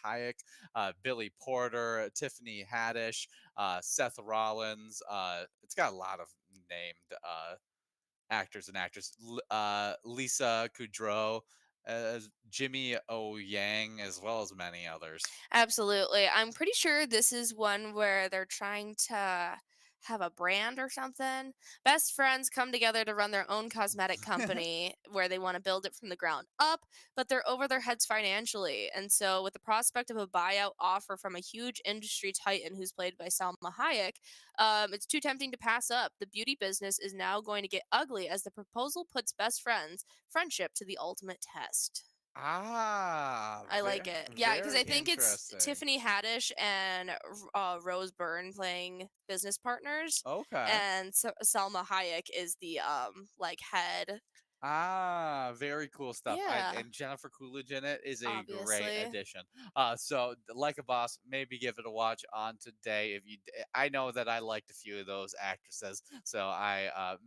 Hayek, Billy Porter, Tiffany Haddish, Seth Rollins. It's got a lot of named actors and actresses. Lisa Kudrow, Jimmy O Yang, as well as many others. Absolutely. I'm pretty sure this is one where they're trying to have a brand or something. Best friends come together to run their own cosmetic company where they want to build it from the ground up, but they're over their heads financially. And so, with the prospect of a buyout offer from a huge industry titan who's played by Salma Hayek, it's too tempting to pass up. The beauty business is now going to get ugly as the proposal puts best friends' friendship to the ultimate test. Ah, I like very, it. Yeah, because very I think it's interesting. Tiffany Haddish and Rose Byrne playing business partners, Okay. and Salma Hayek is the like head. Ah, very cool stuff. Yeah, And Jennifer Coolidge in it is a great obviously. addition. So, like a boss, maybe give it a watch on today. If you, I know that I liked a few of those actresses, so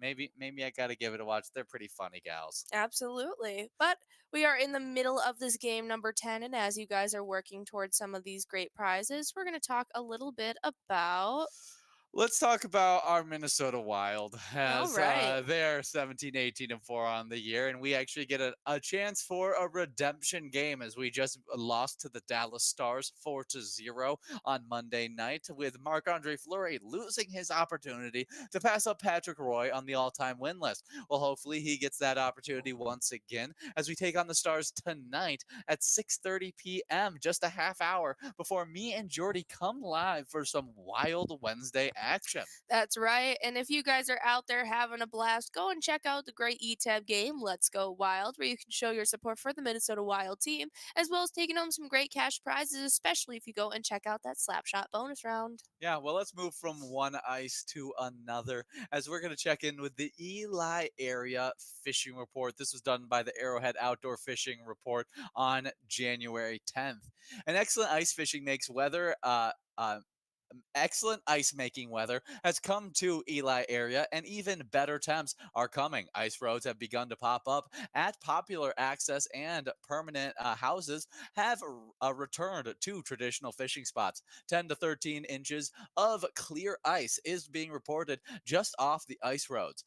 maybe I got to give it a watch. They're pretty funny gals. Absolutely. But we are in the middle of this game number 10, and as you guys are working towards some of these great prizes, we're going to talk a little bit about. Let's talk about our Minnesota Wild All as right. they're 17, 18, and 4 on the year. And we actually get a chance for a redemption game as we just lost to the Dallas Stars 4-0 on Monday night, with Marc Andre Fleury losing his opportunity to pass up Patrick Roy on the all time win list. Well, hopefully he gets that opportunity once again as we take on the Stars tonight at 6:30 p.m., just a half hour before me and Jordy come live for some Wild Wednesday action. That's right. And if you guys are out there having a blast, go and check out the great ETAB game, Let's Go Wild, where you can show your support for the Minnesota Wild team, as well as taking home some great cash prizes, especially if you go and check out that Slapshot bonus round. Yeah, well, let's move from one ice to another as we're going to check in with the Eli area fishing report. This was done by the Arrowhead Outdoor Fishing Report on January 10th. An excellent ice fishing makes weather excellent ice making weather has come to Eli area, and even better temps are coming. Ice roads have begun to pop up at popular access, and permanent houses have returned to traditional fishing spots. 10 to 13 inches of clear ice is being reported just off the ice roads.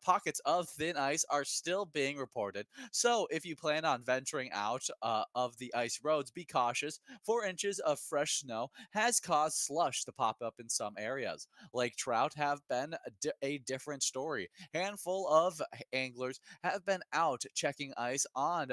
Pockets of thin ice are still being reported. So if you plan on venturing out of the ice roads, be cautious. 4 inches of fresh snow has has caused slush to pop up in some areas. Lake trout have been a different story. Handful of anglers have been out checking ice on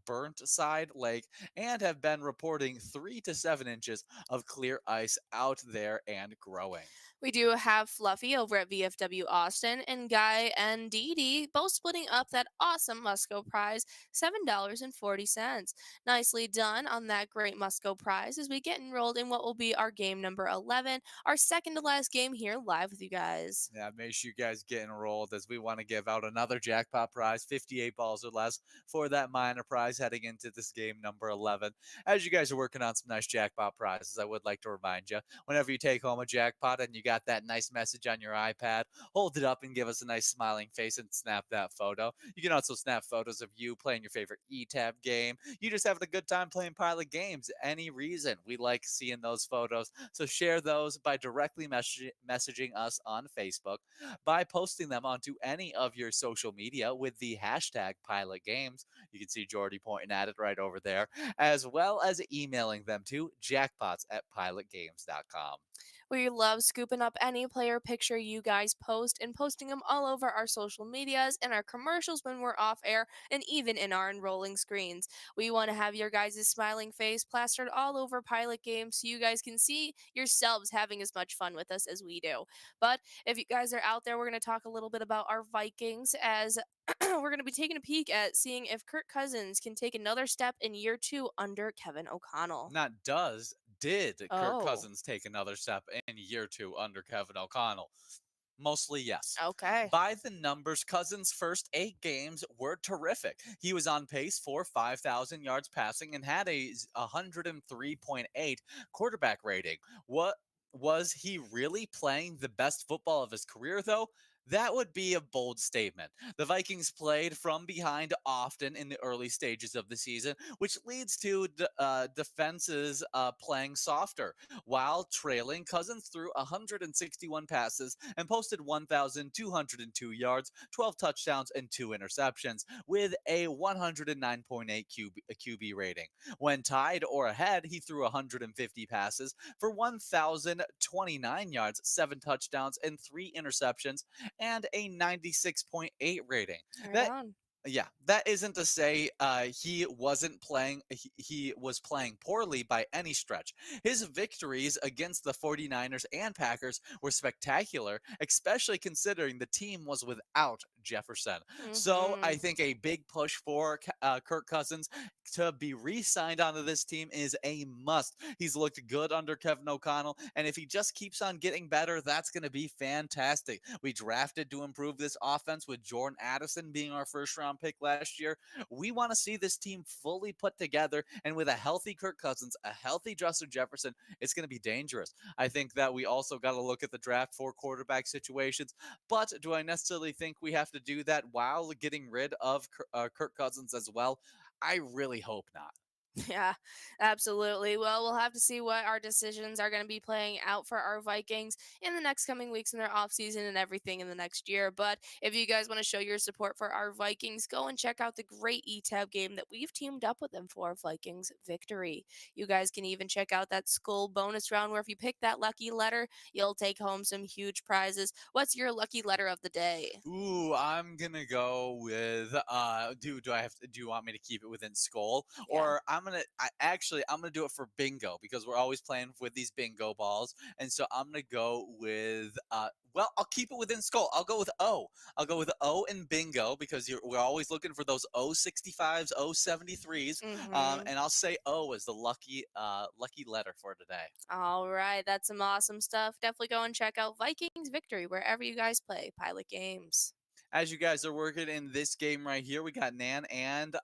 Burnt Side Lake and have been reporting 3 to 7 inches of clear ice out there and growing. We do have Fluffy over at VFW Austin and Guy and Dee Dee both splitting up that awesome Musco prize, $7.40. Nicely done on that great Musco prize as we get enrolled in what will be our game number 11, our second to last game here live with you guys. Yeah, make sure you guys get enrolled as we want to give out another jackpot prize, 58 balls or less, for that minor prize heading into this game number 11. As you guys are working on some nice jackpot prizes, I would like to remind you whenever you take home a jackpot and you got that nice message on your iPad, hold it up and give us a nice smiling face and snap that photo. You can also snap photos of you playing your favorite eTab game. You just having a good time playing Pilot games. Any reason. We like seeing those photos. So share those by directly messaging us on Facebook, by posting them onto any of your social media with the hashtag Pilot Games. You can see Jordy pointing at it right over there, as well as emailing them to jackpots@pilotgames.com. We love scooping up any player picture you guys post and posting them all over our social medias and our commercials when we're off air and even in our enrolling screens. We want to have your guys' smiling face plastered all over Pilot Games so you guys can see yourselves having as much fun with us as we do. But if you guys are out there, we're going to talk a little bit about our Vikings as we're going to be taking a peek at seeing if Kirk Cousins can take another step in year two under Kevin O'Connell. Not does, did Kirk Oh, Cousins take another step in year two under Kevin O'Connell? Mostly yes. okay. By the numbers, Cousins' first 8 games were terrific. He was on pace for 5,000 yards passing and had a 103.8 quarterback rating. What was he really playing the best football of his career, though? That would be a bold statement. The Vikings played from behind often in the early stages of the season, which leads to defenses playing softer. While trailing, Cousins threw 161 passes and posted 1,202 yards, 12 touchdowns, and 2 interceptions, with a 109.8 QB rating. When tied or ahead, he threw 150 passes for 1,029 yards, 7 touchdowns, and 3 interceptions, and a 96.8 rating. Right That on. Yeah, that isn't to say he wasn't playing, he was playing poorly by any stretch. His victories against the 49ers and Packers were spectacular, especially considering the team was without Jefferson. So I Mhm. think a big push for Kirk Cousins to be re signed onto this team is a must. He's looked good under Kevin O'Connell, and if he just keeps on getting better, that's going to be fantastic. We drafted to improve this offense with Jordan Addison being our first round pick last year. We want to see this team fully put together, and with a healthy Kirk Cousins, a healthy Justin Jefferson, it's going to be dangerous. I think that we also got to look at the draft for quarterback situations, but do I necessarily think we have to do that while getting rid of Kirk Cousins as well? I really hope not. Yeah, absolutely. Well, we'll have to see what our decisions are going to be playing out for our Vikings in the next coming weeks in their offseason and everything in the next year. But if you guys want to show your support for our Vikings, go and check out the great ETAB game that we've teamed up with them for Vikings Victory. You guys can even check out that skull bonus round where if you pick that lucky letter, you'll take home some huge prizes. What's your lucky letter of the day? Ooh, I'm gonna go with do you want me to keep it within skull, Yeah. or I'm gonna do it for bingo because we're always playing with these bingo balls, and so I'm gonna go with well, I'll keep it within skull. I'll go with O. I'll go with O in bingo because we're always looking for those O 65s, O 73s, Mm-hmm. and I'll say O as the lucky letter for today. All right, that's some awesome stuff. Definitely go and check out Vikings Victory wherever you guys play Pilot Games. As you guys are working in this game right here, we got Nan and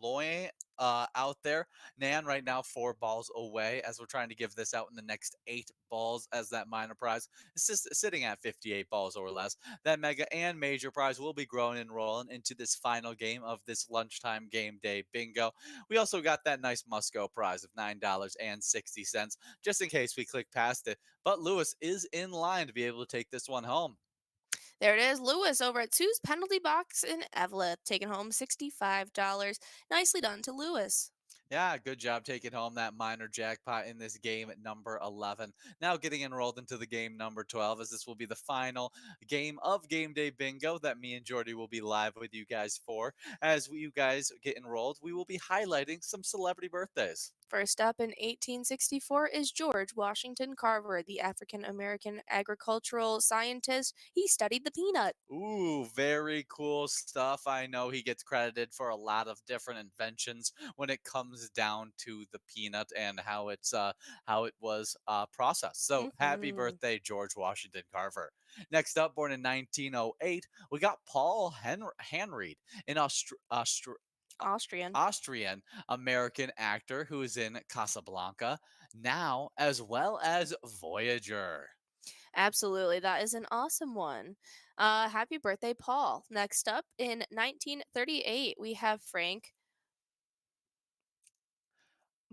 Loy out there. Nan right now 4 balls away as we're trying to give this out in the next 8 balls as that minor prize. It's just sitting at 58 balls or less. That mega and major prize will be growing and rolling into this final game of this lunchtime game day bingo. We also got that nice Musco prize of $9.60 just in case we click past it. But Lewis is in line to be able to take this one home. There it is, Lewis over at Sue's Penalty Box in Evelyn, taking home $65. Nicely done to Lewis. Yeah, good job taking home that minor jackpot in this game at number 11. Now getting enrolled into the game number 12, as this will be the final game of Game Day Bingo that me and Jordy will be live with you guys for. As you guys get enrolled, we will be highlighting some celebrity birthdays. First up in 1864 is George Washington Carver, the African American agricultural scientist. He studied the peanut. Ooh, very cool stuff. I know he gets credited for a lot of different inventions when it comes down to the peanut and how it was processed. So happy Hmm. birthday, George Washington Carver. Next up, born in 1908, we got Paul Hanreid, an Austrian. Austrian American actor who is in Casablanca now, as well as Voyager. Absolutely. That is an awesome one. Happy birthday, Paul. Next up in 1938, we have Frank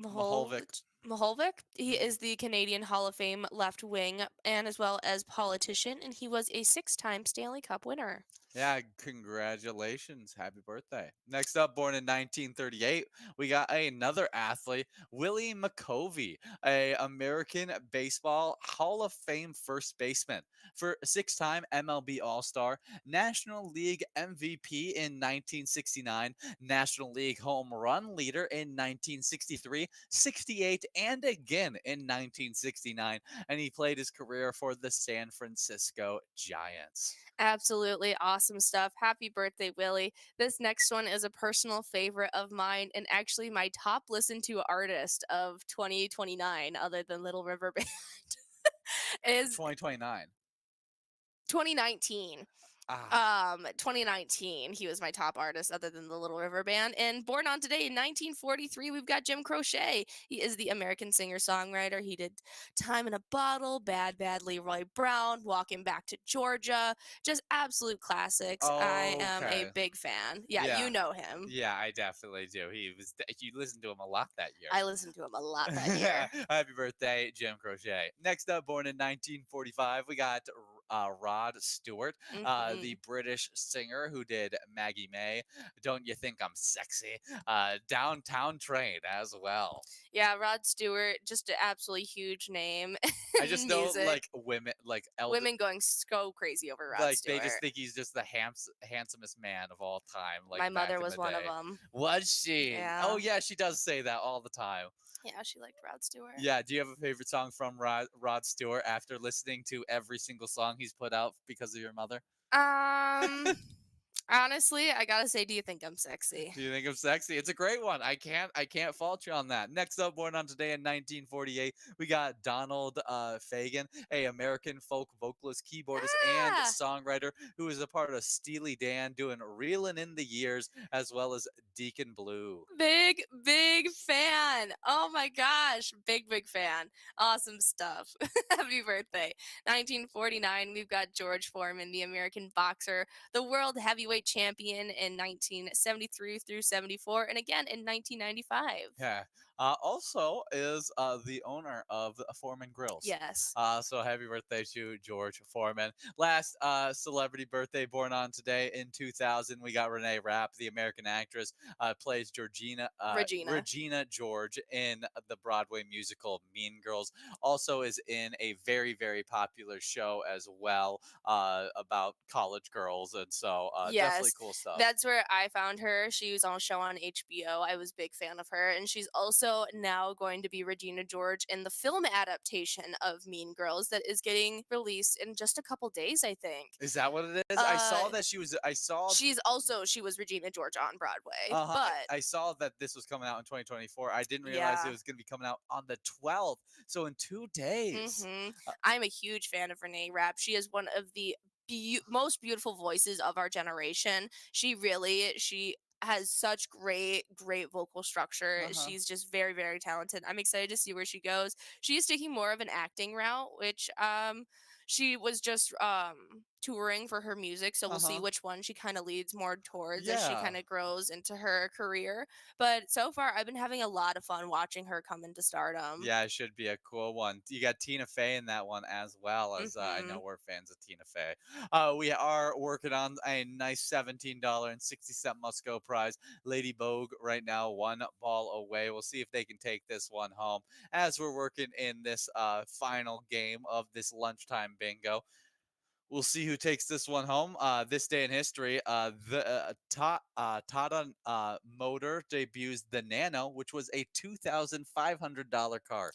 Maholvik. Maholvik. He Mhm. is the Canadian Hall of Fame left wing and as well as politician, and he was a 6-time Stanley Cup winner. Yeah, congratulations. Happy birthday. Next up, born in 1938, we got another athlete, Willie McCovey, a American baseball Hall of Fame first baseman for six-time MLB All-Star, National League MVP in 1969, National League home run leader in 1963, 68, and again in 1969, and he played his career for the San Francisco Giants. Absolutely awesome stuff. Happy birthday, Willie. This next one is a personal favorite of mine and actually my top listened to artist of 2029, other than Little River Band, is 2029. 2019. Ah. 2019, he was my top artist other than the Little River Band. And born on today in 1943, we've got Jim Crochet. He is the American singer-songwriter. He did Time in a Bottle, Bad Bad Leroy Brown, Walking Back to Georgia. Just absolute classics. I am a Okay. big fan. Yeah, you Yeah. know him. Yeah, I definitely do. You listened to him a lot that year. I listened to him a lot that year. Happy birthday, Jim Crochet. Next up, born in 1945, we got Rod Stewart, the Hmm. British singer who did Maggie May, Don't You Think I'm Sexy, Downtown Train as well. Yeah, Rod Stewart, just an absolutely huge name I just in know music. like women, like elder, Women going so crazy over Rod like they just Stewart. think he's just the handsomest man of all time, like My back mother in was the one of day. them. Was she? Oh Yeah. yeah, she does say that all the time. Yeah, she liked Rod Stewart. Yeah, do you have a favorite song from Rod Stewart after listening to every single song he's put out because of your mother? Um, honestly, I gotta say, do you think I'm sexy? Do you think I'm sexy? It's a great one. I can't fault you on that. Next up, born on today in 1948, we got Donald Fagen, a American folk vocalist, keyboardist, and Ah, songwriter who is a part of Steely Dan, doing "Reelin' in the Years" as well as Deacon Blue. big fan. Oh my gosh, big fan. Awesome stuff. Happy birthday. 1949, we've got George Foreman, the American boxer, the world heavyweight champion in 1973 through 74, and again in 1995. Yeah. Also is the owner of Foreman Grills. Yes. So happy birthday to George Foreman. Last celebrity birthday born on today in 2000, we got Renee Rapp, the American actress, plays Regina. Regina George in the Broadway musical Mean Girls. Also is in a very popular show as well about college girls, and so definitely Yes, cool stuff. that's where I found her. She was on a show on HBO. I was a big fan of her, and she's also now going to be Regina George in the film adaptation of Mean Girls that is getting released in just a couple days, I think. Is that what it is? I Uh, saw that she was. I saw. she was Regina George on Broadway, I, but I saw that this was coming out in 2024. I didn't realize it yeah. was going to be coming out on the 12th. So in 2 days. Hmm. Uh, I'm a huge fan of Renee Rapp. She is one of the most beautiful voices of our generation. She has such great vocal structure. huh. She's just very talented. I'm excited to see where she goes. She is taking more of an acting route, which she was just touring for her music, so we'll see Uh-huh. which one she kind of leads more towards as she Yeah. kind of grows into her career. But so far, I've been having a lot of fun watching her come into stardom. Yeah, it should be a cool one. You got Tina Fey in that one as well, as I know Mhm. we're fans of Tina Fey. We are working on a nice $17.60 Musco prize. Lady Vogue right now, one ball away. We'll see if they can take this one home as we're working in this final game of this lunchtime bingo. We'll see who takes this one home. This day in history, Tata Motor debuts the Nano, which was a $2,500 car,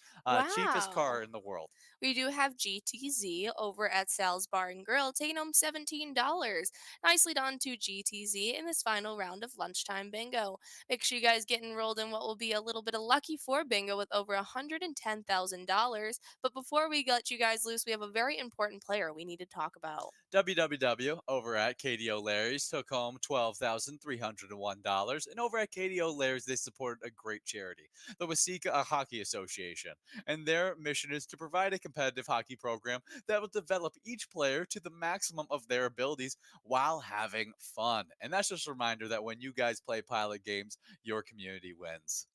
cheapest car Wow. in the world. We do have GTZ over at Sal's Bar and Grill taking home $17. Nicely done to GTZ in this final round of lunchtime bingo. Make sure you guys get enrolled in what will be a little bit of lucky four bingo with over $110,000. But before we let you guys loose, we have a very important player we need to talk about. WWW over at KDO Larry's took home $12,301. And over at KDO Larry's, they support a great charity, the Wasika Hockey Association. And their mission is to provide a competitive hockey program that will develop each player to the maximum of their abilities while having fun. And that's just a reminder that when you guys play pilot games, your community wins.